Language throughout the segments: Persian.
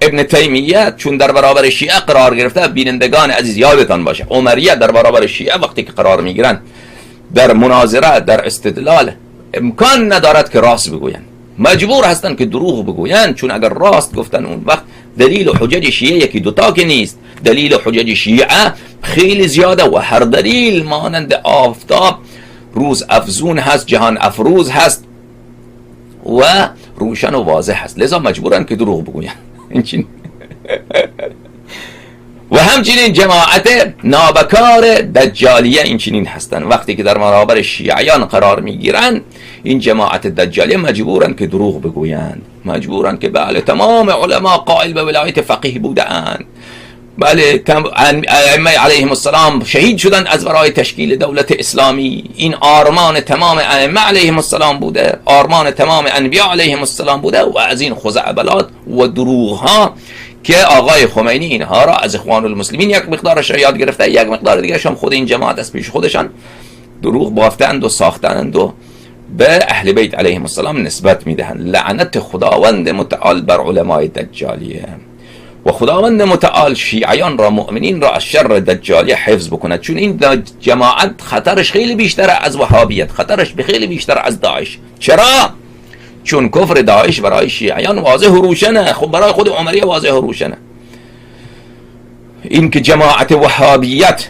ابن تیمیه چون در برابر شیعه قرار گرفته، بینندگان عزیز یادتان باشه عمریه در برابر شیعه وقتی که قرار میگیرن در مناظره، در استدلال، امکان ندارد که راست بگوین، مجبور هستن که دروغ بگوین، چون اگر راست گفتن اون وقت دلیل و حجج شیعه یکی دوتا که نیست، دلیل و حجج شیعه خیلی زیاده و هر دلیل مانند آفتاب روز افزون هست، جهان افروز هست و روشن و واضح هست، لذا مجبورن که دروغ بگوین. و همچنین جماعت نابکار دجالیه این چنین هستن، وقتی که در برابر شیعیان قرار میگیرن این جماعت دجالیه مجبورن که دروغ بگویند، مجبورن که بله تمام علما قائل به ولایت فقیه بودند، بله ائمه علیهم السلام شهید شدن از برای تشکیل دولت اسلامی، این آرمان تمام ائمه علیهم السلام بوده، آرمان تمام انبیا علیهم السلام بوده و از این خزعبلات و دروغ ها که آقای خمینی اینها را از اخوان المسلمین یک مقدارش را یاد گرفته، یک مقدار دیگه هم خود این جماعت از پیش خودشان دروغ بافتند و ساختند و به اهل بیت علیهم السلام نسبت میدهند. لعنت خداوند متعال بر علمای دجالیه و خداوند متعال شیعیان را، مؤمنین را از شر دجالیه حفظ بکند، چون این جماعت خطرش خیلی بیشتر از وهابیت، خطرش خیلی بیشتر از داعش. چرا؟ چون کفر داعش برای شیعیان واضح و روشنه، خب برای خود عمریه واضح و روشنه. این که جماعت وهابیت،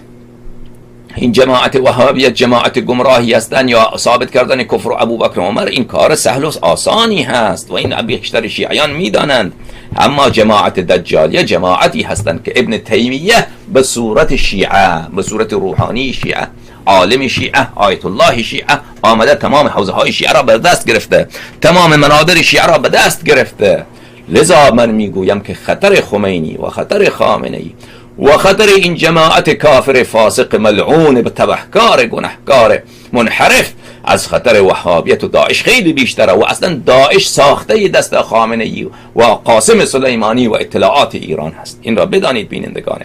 این جماعت وهابیت جماعت گمراهی هستند یا ثابت کردن کفر و ابوبکر و عمر، این کار سهل و آسانی هست و این بیشتر شیعیان میدانند. اما جماعت دجالیه جماعتی هستند که ابن تیمیه به صورت شیعه، به صورت روحانی شیعه، عالم شیعه، آیت الله شیعه آمده تمام حوزه های شیعه را به دست گرفته، تمام منادر شیعه را به دست گرفته. لذا من میگویم که خطر خمینی و خطر خامنه‌ای و خطر این جماعت کافر فاسق ملعون به تبهکار گناهکار منحرف از خطر وهابیت و داعش خیلی بیشتره و اصلا داعش ساخته دست خامنه‌ای و قاسم سلیمانی و اطلاعات ایران هست. این را بدانید بینندگان.